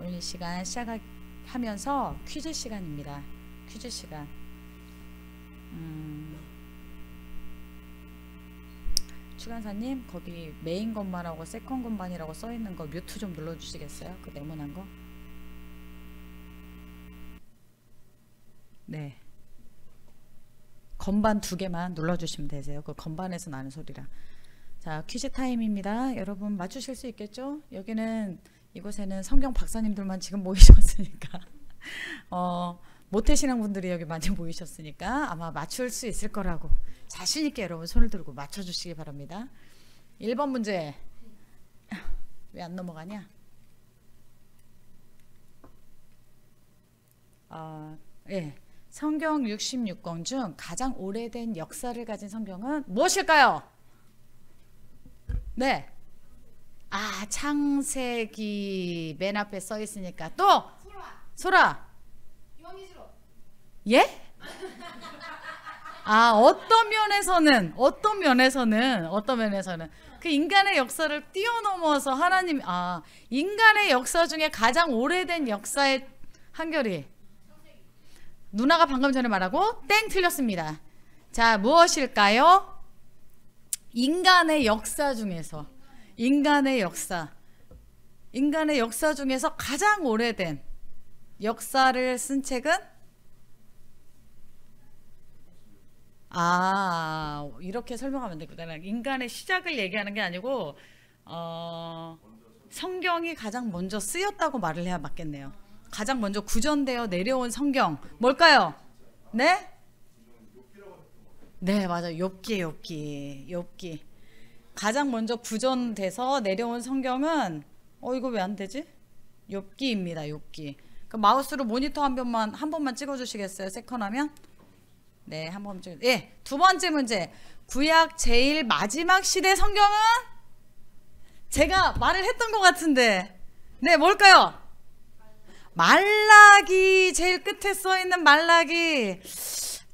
오늘 이 시간 시작하면서 퀴즈 시간입니다. 퀴즈 시간. 추간사님 거기 메인 건반하고 세컨 건반이라고 써있는 거 뮤트 좀 눌러주시겠어요? 그 네모난 거. 네, 건반 2개만 눌러주시면 되세요. 그 건반에서 나는 소리라. 자, 퀴즈 타임입니다. 여러분 맞추실 수 있겠죠? 여기는 이곳에는 성경 박사님들만 지금 모이셨으니까 모태신앙 분들이 여기 많이 모이셨으니까 아마 맞출 수 있을 거라고 자신있게 여러분 손을 들고 맞춰주시기 바랍니다. 1번 문제. 왜 안 넘어가냐? 예. 성경 66권 중 가장 오래된 역사를 가진 성경은 무엇일까요? 네. 창세기 맨 앞에 써 있으니까. 또 소라. 예? 어떤 면에서는 그 인간의 역사를 뛰어넘어서 하나님, 인간의 역사 중에 가장 오래된 역사의 한결이 누나가 방금 전에 말하고 땡, 틀렸습니다. 자, 무엇일까요? 인간의 역사 중에서 가장 오래된 역사를 쓴 책은 이렇게 설명하면 되구나. 인간의 시작을 얘기하는 게 아니고 성경이 가장 먼저 쓰였다고 말을 해야 맞겠네요. 가장 먼저 구전되어 내려온 성경 뭘까요? 네? 네, 맞아요. 욥기. 가장 먼저 구전돼서 내려온 성경은 이거 왜 안 되지? 욥기입니다. 욥기. 그 마우스로 모니터 한 번만 찍어 주시겠어요? 세컨하면? 네, 한 번 찍어. 예, 2번째 문제. 구약 제일 마지막 시대 성경은 제가 말을 했던 것 같은데. 네, 뭘까요? 말라기. 제일 끝에 써 있는 말라기.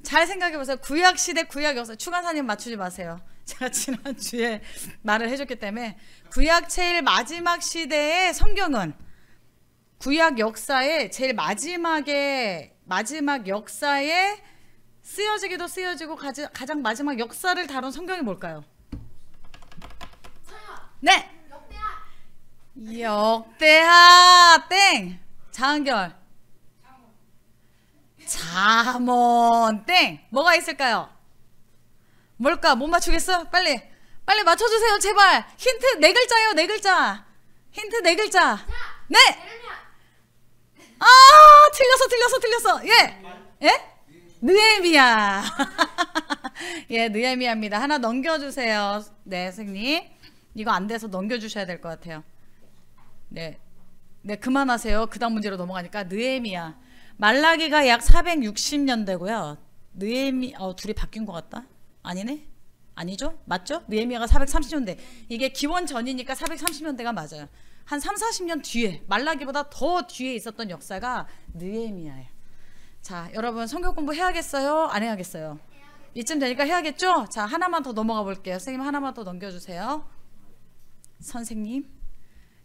잘 생각해 보세요. 구약 시대, 구약 역사. 추간사님 맞추지 마세요. 제가 지난주에 말을 해줬기 때문에 구약 제일 마지막 시대의 성경은 구약 역사의 제일 마지막 역사에 쓰여지기도 쓰여지고 가장 마지막 역사를 다룬 성경이 뭘까요? 네! 역대하. 땡! 자은결. 잠언. 땡! 뭐가 있을까요? 뭘까? 못 맞추겠어? 빨리 맞춰주세요. 제발. 힌트 4글자예요. 4글자. 힌트 4글자. 네! 틀렸어. 예? 느헤미야. 예, 느헤미야입니다. 하나 넘겨주세요. 네, 선생님. 이거 안 돼서 넘겨주셔야 될 것 같아요. 네, 그만하세요. 그 다음 문제로 넘어가니까. 느헤미야. 말라기가 약 460년대고요. 둘이 바뀐 것 같다. 아니네? 아니죠? 맞죠? 느헤미야가 430년대. 이게 기원 전이니까 430년대가 맞아요. 한 30-40년 뒤에, 말라기보다 더 뒤에 있었던 역사가 느헤미야예요. 자, 여러분 성경 공부 해야겠어요? 안 해야겠어요? 이쯤 되니까 해야겠죠? 자, 하나만 더 넘어가 볼게요. 선생님 하나만 더 넘겨주세요. 선생님.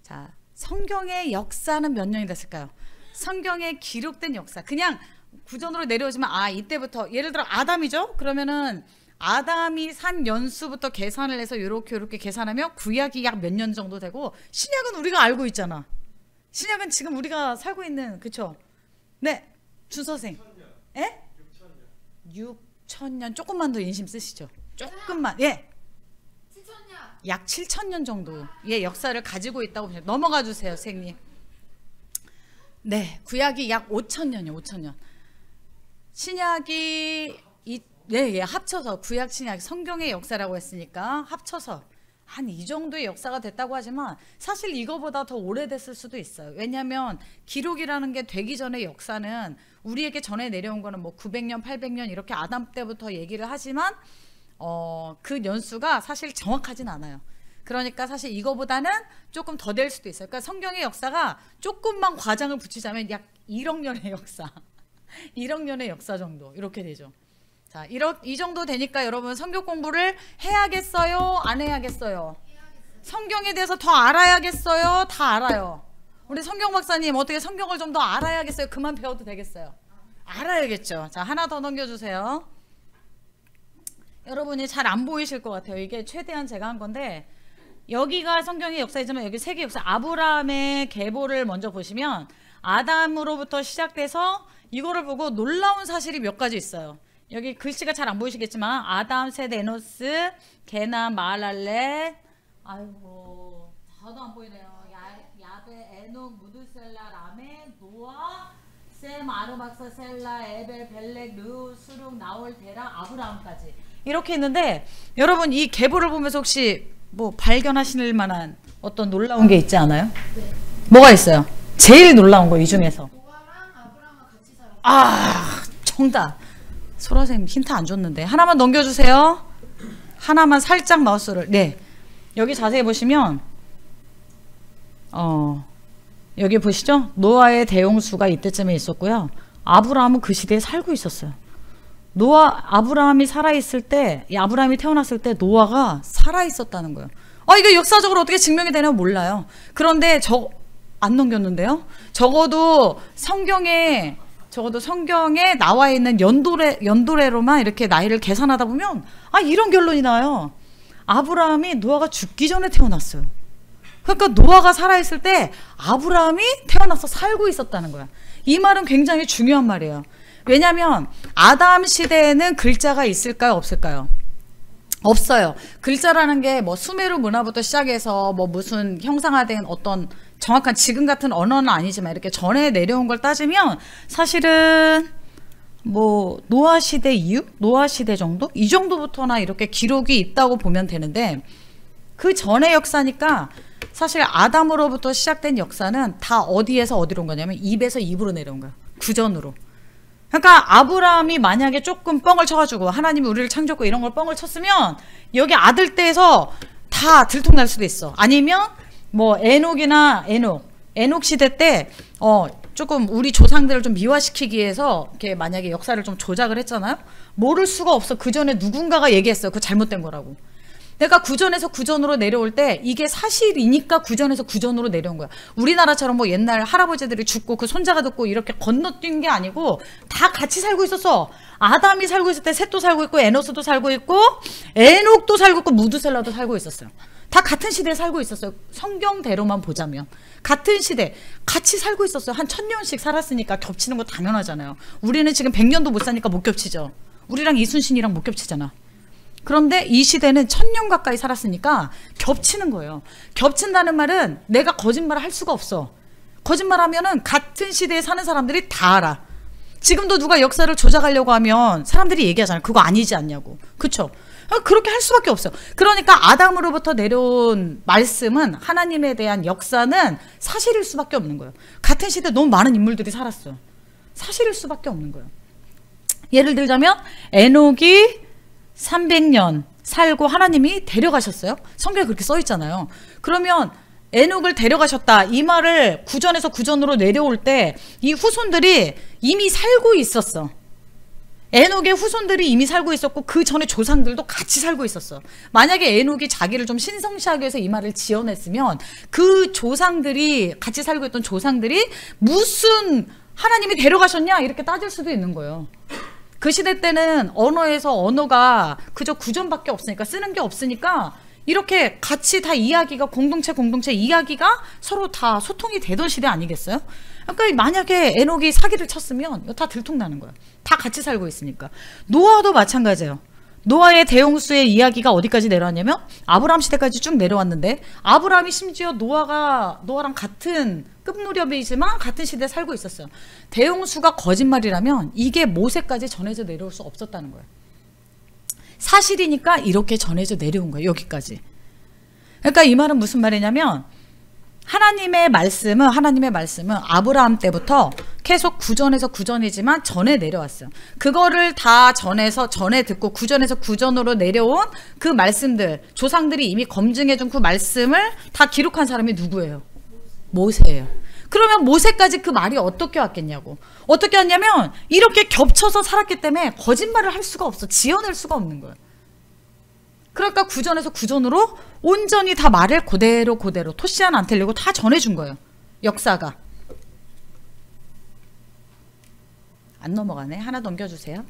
자, 성경의 역사는 몇 년이 됐을까요? 성경에 기록된 역사. 그냥 구전으로 내려오지만 이때부터 예를 들어 아담이죠? 그러면은 아담이 산 연수부터 계산을 해서 요렇게 계산하면 구약이 약 몇 년 정도 되고 신약은 우리가 알고 있잖아. 신약은 지금 우리가 살고 있는, 그쵸? 네, 준서생. 6천년. 조금만 더 인심 쓰시죠. 조금만. 예. 7천년. 약 7천년 정도 의 역사를 가지고 있다고 보시면 넘어가 주세요, 선생님. 네, 구약이 약 5천년이요. 5천년. 신약이 합쳐서 구약 신약 성경의 역사라고 했으니까 합쳐서 한 이 정도의 역사가 됐다고 하지만 사실 이거보다 더 오래됐을 수도 있어요. 왜냐하면 기록이라는 게 되기 전의 역사는 우리에게 전해 내려온 거는 뭐 900년, 800년 이렇게 아담 때부터 얘기를 하지만 그 연수가 사실 정확하진 않아요. 그러니까 사실 이거보다는 조금 더 될 수도 있어요. 그러니까 성경의 역사가 조금만 과장을 붙이자면 약 1억 년의 역사 1억 년의 역사 정도 이렇게 되죠. 자, 이 정도 되니까 여러분 성경 공부를 해야겠어요? 안 해야겠어요? 성경에 대해서 더 알아야겠어요? 다 알아요? 우리 성경 박사님 어떻게 성경을 좀 더 알아야겠어요? 그만 배워도 되겠어요? 알아야겠죠. 자, 하나 더 넘겨주세요. 여러분이 잘 안 보이실 것 같아요. 이게 최대한 제가 한 건데 여기가 성경의 역사이지만 여기 세계 역사 아브라함의 계보를 먼저 보시면 아담으로부터 시작돼서 이거를 보고 놀라운 사실이 몇 가지 있어요. 여기 글씨가 잘 안 보이시겠지만 아담, 셋, 에노스, 게남, 마할랄렛, 아이고 저도 안 보이네요. 야베, 에녹, 무드셀라, 라메, 노아, 셈, 아르박사, 셀라, 에벨, 벨렉, 르우, 수룩, 나홀, 데라, 아브라함까지 이렇게 있는데 여러분 이 계보를 보면서 혹시 뭐 발견하실 만한 어떤 놀라운 게 있지 않아요? 네. 뭐가 있어요? 제일 놀라운 거 이 중에서. 노아랑 아브라함과 같이 살았어요. 아, 정답. 소라 선생님 힌트 안 줬는데 하나만 넘겨주세요. 하나만 살짝 마우스를. 네. 여기 자세히 보시면 여기 보시죠? 노아의 대홍수가 이때쯤에 있었고요. 아브라함은 그 시대에 살고 있었어요. 아브라함이 살아있을 때, 아브라함이 태어났을 때 노아가 살아있었다는 거예요. 이게 역사적으로 어떻게 증명이 되나 몰라요. 그런데 안 넘겼는데요? 적어도 성경에 나와 있는 연도래로만 이렇게 나이를 계산하다 보면 이런 결론이 나요. 아브라함이 노아가 죽기 전에 태어났어요. 그러니까 노아가 살아있을 때 아브라함이 태어나서 살고 있었다는 거야. 이 말은 굉장히 중요한 말이에요. 왜냐하면 아담 시대에는 글자가 있을까요? 없을까요? 없어요. 글자라는 게 뭐 수메르 문화부터 시작해서 뭐 무슨 형상화된 어떤 정확한 지금 같은 언어는 아니지만 이렇게 전에 내려온 걸 따지면 사실은 뭐 노아 시대 이후? 노아 시대 정도? 이 정도부터나 이렇게 기록이 있다고 보면 되는데 그 전의 역사니까 사실 아담으로부터 시작된 역사는 다 어디에서 어디로 온 거냐면 입에서 입으로 내려온 거야. 구전으로. 그러니까 아브라함이 만약에 조금 뻥을 쳐가지고 하나님이 우리를 창조했고 이런 걸 뻥을 쳤으면 여기 아들 때에서 다 들통날 수도 있어. 아니면 뭐 에녹 시대 때 조금 우리 조상들을 좀 미화시키기 위해서 이렇게 만약에 역사를 좀 조작을 했잖아요. 모를 수가 없어. 그 전에 누군가가 얘기했어요. 그거 잘못된 거라고. 내가 구전에서 구전으로 내려올 때 이게 사실이니까 구전에서 구전으로 내려온 거야. 우리나라처럼 뭐 옛날 할아버지들이 죽고 그 손자가 듣고 이렇게 건너뛴 게 아니고 다 같이 살고 있었어. 아담이 살고 있을 때 셋도 살고 있고 에노스도 살고 있고 에녹도 살고 있고 무드셀라도 살고 있었어요. 다 같은 시대에 살고 있었어요. 성경대로만 보자면 같은 시대 같이 살고 있었어요. 한 1000년씩 살았으니까 겹치는 거 당연하잖아요. 우리는 지금 100년도 못 사니까 못 겹치죠. 우리랑 이순신이랑 못 겹치잖아. 그런데 이 시대는 1000년 가까이 살았으니까 겹치는 거예요. 겹친다는 말은 내가 거짓말을 할 수가 없어. 거짓말하면은 같은 시대에 사는 사람들이 다 알아. 지금도 누가 역사를 조작하려고 하면 사람들이 얘기하잖아요. 그거 아니지 않냐고. 그쵸? 그렇게 할 수밖에 없어요. 그러니까 아담으로부터 내려온 말씀은 하나님에 대한 역사는 사실일 수밖에 없는 거예요. 같은 시대에 너무 많은 인물들이 살았어요. 사실일 수밖에 없는 거예요. 예를 들자면 에녹이 300년 살고 하나님이 데려가셨어요. 성경에 그렇게 써 있잖아요. 그러면 에녹을 데려가셨다. 이 말을 구전에서 구전으로 내려올 때 이 후손들이 이미 살고 있었어. 에녹의 후손들이 이미 살고 있었고 그 전에 조상들도 같이 살고 있었어. 만약에 에녹이 자기를 좀 신성시하기 위해서 이 말을 지어냈으면 그 조상들이 같이 살고 있던 조상들이 무슨 하나님이 데려가셨냐 이렇게 따질 수도 있는 거예요. 그 시대 때는 언어가 그저 구전밖에 없으니까 쓰는 게 없으니까 이렇게 같이 다 이야기가 공동체 이야기가 서로 다 소통이 되던 시대 아니겠어요? 그러니까 만약에 에녹이 사기를 쳤으면 다 들통나는 거야. 다 같이 살고 있으니까. 노아도 마찬가지예요. 노아의 대홍수의 이야기가 어디까지 내려왔냐면 아브라함 시대까지 쭉 내려왔는데 아브라함이 심지어 노아랑 같은 급 무렵이지만 같은 시대에 살고 있었어요. 대홍수가 거짓말이라면 이게 모세까지 전해져 내려올 수 없었다는 거예요. 사실이니까 이렇게 전해져 내려온 거예요. 여기까지. 그러니까 이 말은 무슨 말이냐면 하나님의 말씀은 아브라함 때부터 계속 구전에서 구전이지만 전에 내려왔어요. 그거를 다 전에 듣고 구전에서 구전으로 내려온 그 말씀들, 조상들이 이미 검증해준 그 말씀을 다 기록한 사람이 누구예요? 모세예요. 그러면 모세까지 그 말이 어떻게 왔겠냐고. 어떻게 왔냐면 이렇게 겹쳐서 살았기 때문에 거짓말을 할 수가 없어. 지어낼 수가 없는 거예요. 그러니까 구전에서 구전으로 온전히 다 말을 그대로 토시 하나 안 틀리고 다 전해준 거예요. 역사가. 안 넘어가네. 하나 넘겨주세요.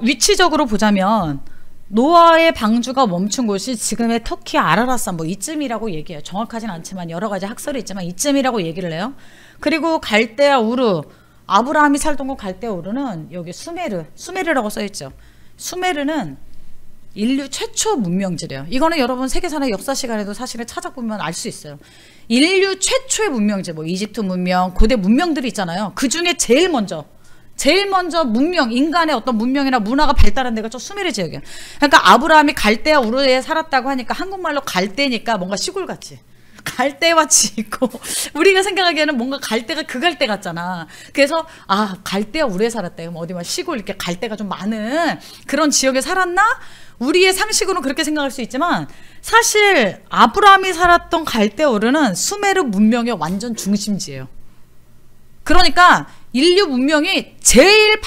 위치적으로 보자면 노아의 방주가 멈춘 곳이 지금의 터키 아라라산 뭐 이쯤이라고 얘기해요. 정확하진 않지만 여러 가지 학설이 있지만 이쯤이라고 얘기를 해요. 그리고 갈대아 우르, 아브라함이 살던 곳 갈대아 우르는 여기 수메르라고 써있죠. 수메르는 인류 최초 문명지래요. 이거는 여러분 세계사나 역사 시간에도 사실은 찾아보면 알 수 있어요. 인류 최초의 문명지, 뭐 이집트 문명, 고대 문명들이 있잖아요. 그 중에 제일 먼저 문명, 인간의 어떤 문명이나 문화가 발달한 데가 저 수메르 지역이에요. 그러니까 아브라함이 갈대아 우르에 살았다고 하니까 한국말로 갈대니까 뭔가 시골같이 갈대밭이 있고 우리가 생각하기에는 뭔가 갈대가 그 갈대 같잖아. 그래서 갈대아 우르에 살았다. 그럼 어디 막 시골 이렇게 갈대가 좀 많은 그런 지역에 살았나? 우리의 상식으로는 그렇게 생각할 수 있지만 사실 아브라함이 살았던 갈대아 우르는 수메르 문명의 완전 중심지예요. 그러니까 인류 문명이 제일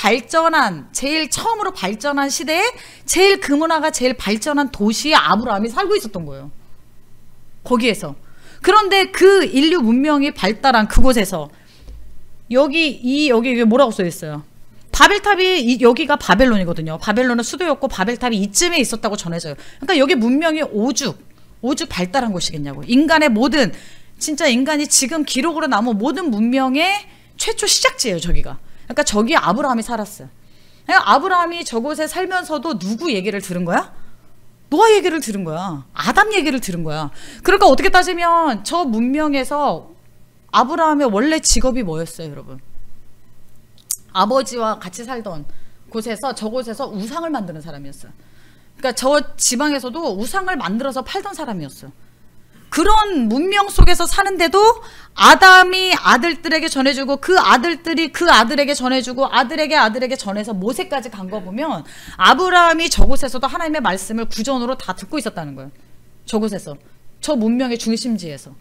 처음으로 발전한 시대에 제일 그 문화가 제일 발전한 도시에 아브라함이 살고 있었던 거예요. 거기에서. 그런데 그 인류 문명이 발달한 그곳에서 여기 뭐라고 써 있어요? 바벨탑이 여기가 바벨론이거든요. 바벨론은 수도였고 바벨탑이 이쯤에 있었다고 전해져요. 그러니까 여기 문명이 오죽 발달한 곳이겠냐고. 인간의 모든 진짜 인간이 지금 기록으로 남은 모든 문명의 최초 시작지예요. 저기가. 그러니까 저기 아브라함이 살았어요. 그러니까 아브라함이 저곳에 살면서도 누구 얘기를 들은 거야? 노아 얘기를 들은 거야. 아담 얘기를 들은 거야. 그러니까 어떻게 따지면 저 문명에서 아브라함의 원래 직업이 뭐였어요, 여러분? 아버지와 같이 살던 저곳에서 우상을 만드는 사람이었어요. 그러니까 저 지방에서도 우상을 만들어서 팔던 사람이었어요. 그런 문명 속에서 사는데도 아담이 아들들에게 전해주고 그 아들들이 그 아들에게 전해주고 아들에게 전해서 모세까지 간 거 보면 아브라함이 저곳에서도 하나님의 말씀을 구전으로 다 듣고 있었다는 거예요. 저곳에서. 저 문명의 중심지에서.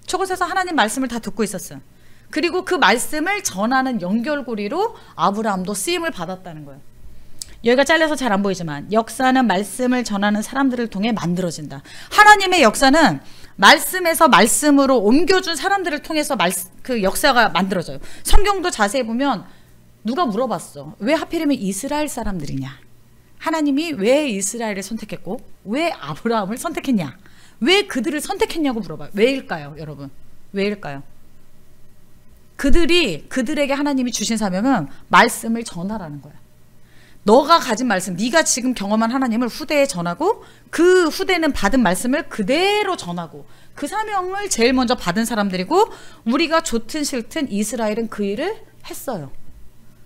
저곳에서 하나님 말씀을 다 듣고 있었어요. 그리고 그 말씀을 전하는 연결고리로 아브라함도 쓰임을 받았다는 거예요. 여기가 잘려서 잘 안 보이지만 역사는 말씀을 전하는 사람들을 통해 만들어진다. 하나님의 역사는 말씀에서 말씀으로 옮겨준 사람들을 통해서 그 역사가 만들어져요. 성경도 자세히 보면 누가 물어봤어. 왜 하필이면 이스라엘 사람들이냐? 하나님이 왜 이스라엘을 선택했고 왜 아브라함을 선택했냐? 왜 그들을 선택했냐고 물어봐요. 왜일까요, 여러분? 왜일까요? 그들에게 하나님이 주신 사명은 말씀을 전하라는 거야. 너가 가진 말씀, 네가 지금 경험한 하나님을 후대에 전하고 그 후대는 받은 말씀을 그대로 전하고 그 사명을 제일 먼저 받은 사람들이고 우리가 좋든 싫든 이스라엘은 그 일을 했어요.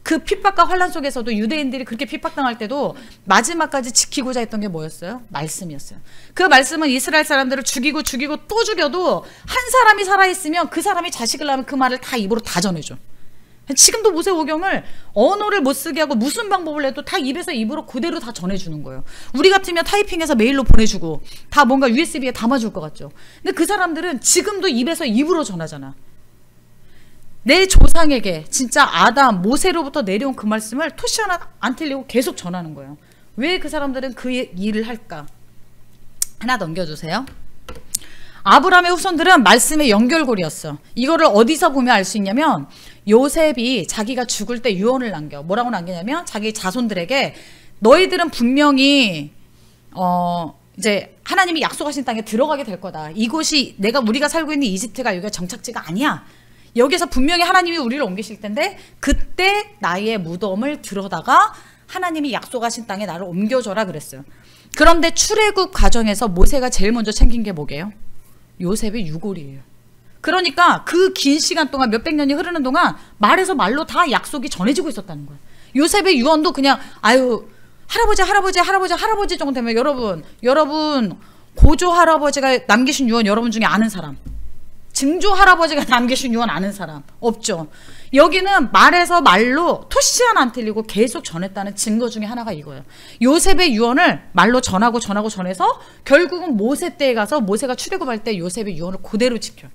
그 핍박과 환란 속에서도 유대인들이 그렇게 핍박당할 때도 마지막까지 지키고자 했던 게 뭐였어요? 말씀이었어요. 그 말씀은 이스라엘 사람들을 죽이고 또 죽여도 한 사람이 살아있으면 그 사람이 자식을 낳으면 그 말을 다 입으로 다 전해줘. 지금도 모세오경을 언어를 못 쓰게 하고 무슨 방법을 해도 다 입에서 입으로 그대로 다 전해주는 거예요. 우리 같으면 타이핑해서 메일로 보내주고 다 뭔가 USB에 담아줄 것 같죠. 근데 그 사람들은 지금도 입에서 입으로 전하잖아. 내 조상에게 진짜 아담, 모세로부터 내려온 그 말씀을 토시 하나 안 틀리고 계속 전하는 거예요. 왜 그 사람들은 그 일을 할까? 하나 넘겨주세요. 아브라함의 후손들은 말씀의 연결고리였어. 이거를 어디서 보면 알 수 있냐면 요셉이 자기가 죽을 때 유언을 남겨. 뭐라고 남기냐면 자기 자손들에게 너희들은 분명히 이제 하나님이 약속하신 땅에 들어가게 될 거다. 이곳이 우리가 살고 있는 이집트가 여기가 정착지가 아니야. 여기서 분명히 하나님이 우리를 옮기실 텐데 그때 나의 무덤을 들어다가 하나님이 약속하신 땅에 나를 옮겨줘라 그랬어요. 그런데 출애굽 과정에서 모세가 제일 먼저 챙긴 게 뭐게요? 요셉의 유골이에요. 그러니까 그 긴 시간 동안 몇백 년이 흐르는 동안 말에서 말로 다 약속이 전해지고 있었다는 거예요. 요셉의 유언도 그냥 할아버지 정도 되면 여러분 고조 할아버지가 남기신 유언 여러분 중에 아는 사람, 증조 할아버지가 남기신 유언 아는 사람 없죠. 여기는 말에서 말로 토시 하나 안 틀리고 계속 전했다는 증거 중에 하나가 이거예요. 요셉의 유언을 말로 전해서 결국은 모세 때에 가서 모세가 출애굽할 때 요셉의 유언을 그대로 지켜요.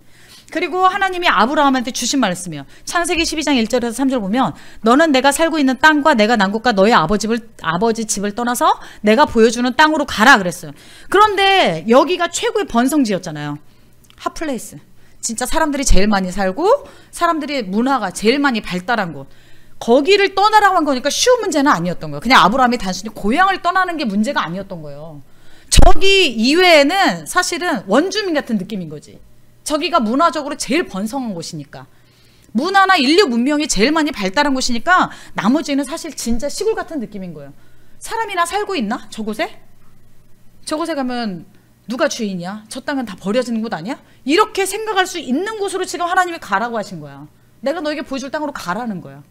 그리고 하나님이 아브라함한테 주신 말씀이에요. 창세기 12장 1절에서 3절 보면 너는 내가 살고 있는 땅과 내가 난 곳과 너의 아버지 집을 떠나서 내가 보여주는 땅으로 가라 그랬어요. 그런데 여기가 최고의 번성지였잖아요. 핫플레이스. 진짜 사람들이 제일 많이 살고 사람들이 문화가 제일 많이 발달한 곳, 거기를 떠나라고 한 거니까 쉬운 문제는 아니었던 거예요. 그냥 아브라함이 단순히 고향을 떠나는 게 문제가 아니었던 거예요. 저기 이외에는 사실은 원주민 같은 느낌인 거지. 저기가 문화적으로 제일 번성한 곳이니까, 문화나 인류 문명이 제일 많이 발달한 곳이니까 나머지는 사실 진짜 시골 같은 느낌인 거예요. 사람이나 살고 있나? 저곳에? 저곳에 가면 누가 주인이야? 저 땅은 다 버려지는 곳 아니야? 이렇게 생각할 수 있는 곳으로 지금 하나님이 가라고 하신 거야. 내가 너에게 보여줄 땅으로 가라는 거야.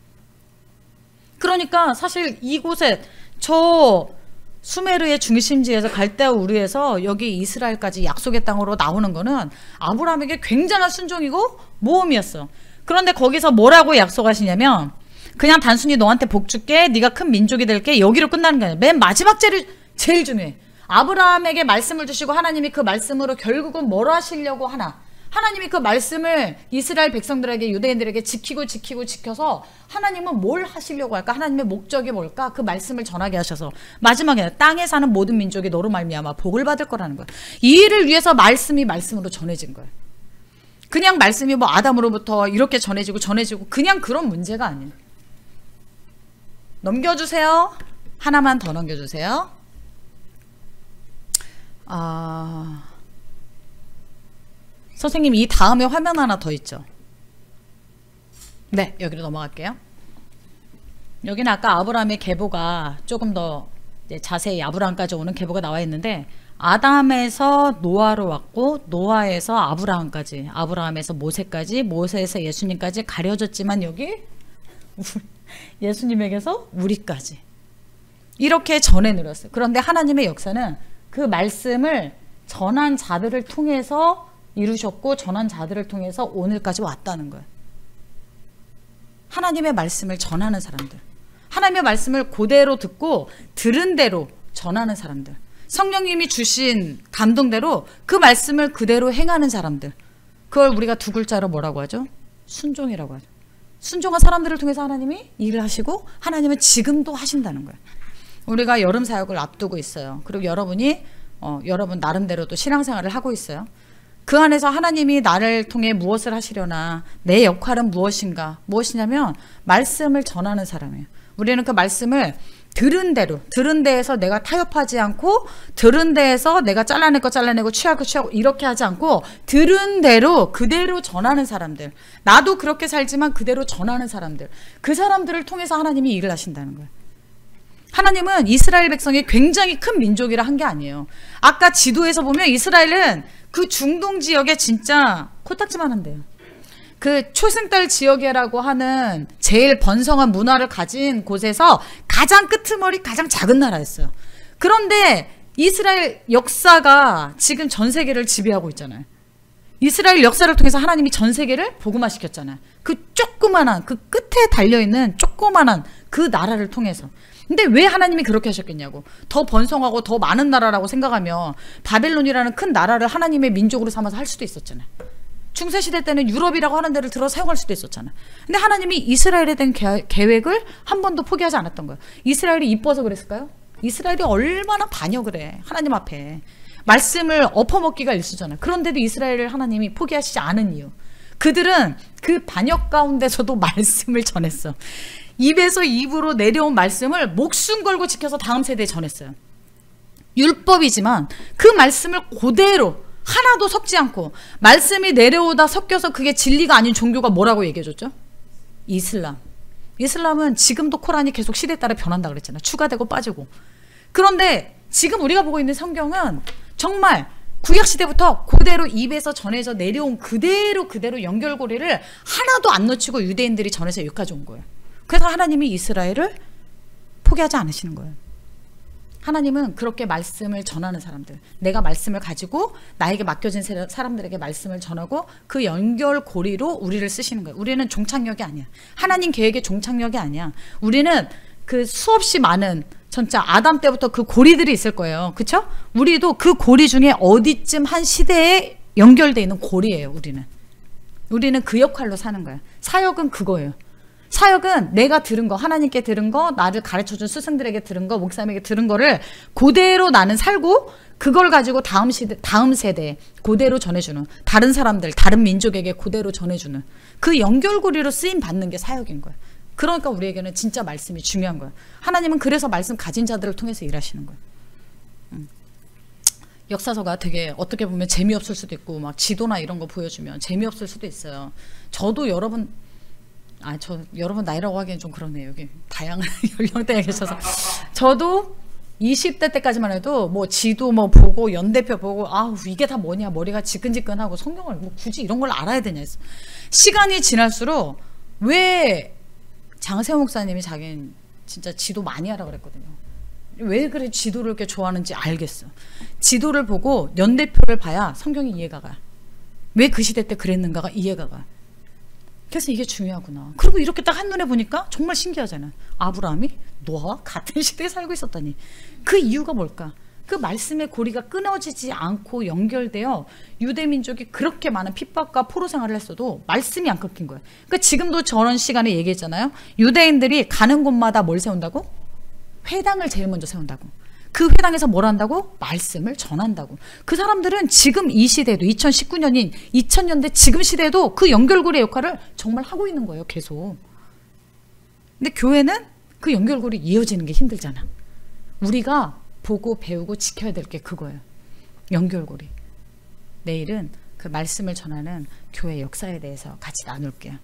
그러니까 사실 이곳에 저 수메르의 중심지에서 갈대아 우르에서 여기 이스라엘까지 약속의 땅으로 나오는 거는 아브라함에게 굉장한 순종이고 모험이었어. 그런데 거기서 뭐라고 약속하시냐면 그냥 단순히 너한테 복 줄게, 네가 큰 민족이 될게, 여기로 끝나는 게 아니야. 맨 마지막 제일 중요해. 아브라함에게 말씀을 주시고 하나님이 그 말씀으로 결국은 뭘 하시려고 하나, 하나님이 그 말씀을 이스라엘 백성들에게, 유대인들에게 지켜서 하나님은 뭘 하시려고 할까? 하나님의 목적이 뭘까? 그 말씀을 전하게 하셔서 마지막에 땅에 사는 모든 민족이 너로 말미암아 복을 받을 거라는 거야. 이 일을 위해서 말씀이 말씀으로 전해진 거야. 그냥 말씀이 뭐 아담으로부터 이렇게 전해지고 그냥 그런 문제가 아니에요. 넘겨주세요. 하나만 더 넘겨주세요. 선생님 이 다음에 화면 하나 더 있죠. 네, 여기로 넘어갈게요. 여기는 아까 아브라함의 계보가 조금 더 자세히 아브라함까지 오는 계보가 나와 있는데, 아담에서 노아로 왔고 노아에서 아브라함까지, 아브라함에서 모세까지, 모세에서 예수님까지 가려졌지만 여기 예수님에게서 우리까지 이렇게 전해 내렸어요. 그런데 하나님의 역사는 그 말씀을 전한 자들을 통해서 이루셨고 전한 자들을 통해서 오늘까지 왔다는 거예요. 하나님의 말씀을 전하는 사람들, 하나님의 말씀을 그대로 듣고 들은 대로 전하는 사람들, 성령님이 주신 감동대로 그 말씀을 그대로 행하는 사람들, 그걸 우리가 두 글자로 뭐라고 하죠? 순종이라고 하죠. 순종한 사람들을 통해서 하나님이 일을 하시고 하나님은 지금도 하신다는 거예요. 우리가 여름 사역을 앞두고 있어요. 그리고 여러분이 여러분 나름대로 또 신앙생활을 하고 있어요. 그 안에서 하나님이 나를 통해 무엇을 하시려나, 내 역할은 무엇인가, 무엇이냐면 말씀을 전하는 사람이에요. 우리는 그 말씀을 들은 대로, 들은 데에서 내가 타협하지 않고, 들은 데에서 내가 잘라낼 거 잘라내고 취할 거 취하고 이렇게 하지 않고 들은 대로 그대로 전하는 사람들, 나도 그렇게 살지만 그대로 전하는 사람들, 그 사람들을 통해서 하나님이 일을 하신다는 거예요. 하나님은 이스라엘 백성이 굉장히 큰 민족이라 한 게 아니에요. 아까 지도에서 보면 이스라엘은 그 중동 지역에 진짜 코딱지만 한데요. 그 초승달 지역이라고 하는 제일 번성한 문화를 가진 곳에서 가장 끄트머리 가장 작은 나라였어요. 그런데 이스라엘 역사가 지금 전 세계를 지배하고 있잖아요. 이스라엘 역사를 통해서 하나님이 전 세계를 복음화시켰잖아요. 그 조그만한, 그 끝에 달려있는 조그만한 그 나라를 통해서. 근데 왜 하나님이 그렇게 하셨겠냐고. 더 번성하고 더 많은 나라라고 생각하면 바벨론이라는 큰 나라를 하나님의 민족으로 삼아서 할 수도 있었잖아요. 중세시대 때는 유럽이라고 하는 데를 들어 사용할 수도 있었잖아요. 근데 하나님이 이스라엘에 대한 계획을 한 번도 포기하지 않았던 거예요. 이스라엘이 이뻐서 그랬을까요? 이스라엘이 얼마나 반역을 해, 하나님 앞에. 말씀을 엎어먹기가 일쑤잖아요. 그런데도 이스라엘을 하나님이 포기하시지 않은 이유, 그들은 그 반역 가운데서도 말씀을 전했어. 입에서 입으로 내려온 말씀을 목숨 걸고 지켜서 다음 세대에 전했어요. 율법이지만 그 말씀을 그대로 하나도 섞지 않고, 말씀이 내려오다 섞여서 그게 진리가 아닌 종교가 뭐라고 얘기해줬죠? 이슬람. 이슬람은 지금도 코란이 계속 시대에 따라 변한다 그랬잖아요. 추가되고 빠지고. 그런데 지금 우리가 보고 있는 성경은 정말 구약시대부터 그대로 입에서 전해져 내려온 그대로 연결고리를 하나도 안 놓치고 유대인들이 전해서 여기까지 온 거예요. 그래서 하나님이 이스라엘을 포기하지 않으시는 거예요. 하나님은 그렇게 말씀을 전하는 사람들, 내가 말씀을 가지고 나에게 맡겨진 사람들에게 말씀을 전하고 그 연결고리로 우리를 쓰시는 거예요. 우리는 종착역이 아니야. 하나님 계획의 종착역이 아니야. 우리는 그 수없이 많은, 진짜 아담 때부터 그 고리들이 있을 거예요. 그쵸? 우리도 그 고리 중에 어디쯤 한 시대에 연결되어 있는 고리예요. 우리는 그 역할로 사는 거예요. 사역은 그거예요. 사역은 내가 들은 거, 하나님께 들은 거, 나를 가르쳐준 스승들에게 들은 거, 목사님에게 들은 거를 그대로 나는 살고 그걸 가지고 다음 세대에 그대로 전해주는, 다른 사람들, 다른 민족에게 그대로 전해주는 그 연결고리로 쓰임 받는 게 사역인 거예요. 그러니까 우리에게는 진짜 말씀이 중요한 거예요. 하나님은 그래서 말씀 가진 자들을 통해서 일하시는 거예요. 역사서가 되게 어떻게 보면 재미없을 수도 있고 막 지도나 이런 거 보여주면 재미없을 수도 있어요. 저도 여러분 나이라고 하기엔 좀 그러네요. 여기 다양한 연령대에 계셔서 저도 20대 때까지만 해도 뭐 지도 뭐 보고 연대표 보고 아우 이게 다 뭐냐 머리가 지끈지끈하고 성경을 뭐 굳이 이런 걸 알아야 되냐 했어. 시간이 지날수록 왜 장세호 목사님이 자기는 진짜 지도 많이 하라 그랬거든요. 왜 그래 지도를 이렇게 좋아하는지 알겠어. 지도를 보고 연대표를 봐야 성경이 이해가 가. 왜 그 시대 때 그랬는가가 이해가 가. 그래서 이게 중요하구나. 그리고 이렇게 딱 한눈에 보니까 정말 신기하잖아. 아브라함이 노아와 같은 시대에 살고 있었다니. 그 이유가 뭘까? 그 말씀의 고리가 끊어지지 않고 연결되어 유대민족이 그렇게 많은 핍박과 포로 생활을 했어도 말씀이 안 끊긴 거예요. 그러니까 지금도 저런 시간에 얘기했잖아요. 유대인들이 가는 곳마다 뭘 세운다고? 회당을 제일 먼저 세운다고. 그 회당에서 뭘 한다고? 말씀을 전한다고. 그 사람들은 지금 이 시대에도 2019년인 2000년대 지금 시대에도 그 연결고리 역할을 정말 하고 있는 거예요. 계속. 근데 교회는 그 연결고리 이어지는 게 힘들잖아. 우리가 보고 배우고 지켜야 될 게 그거예요. 연결고리. 내일은 그 말씀을 전하는 교회 역사에 대해서 같이 나눌게요.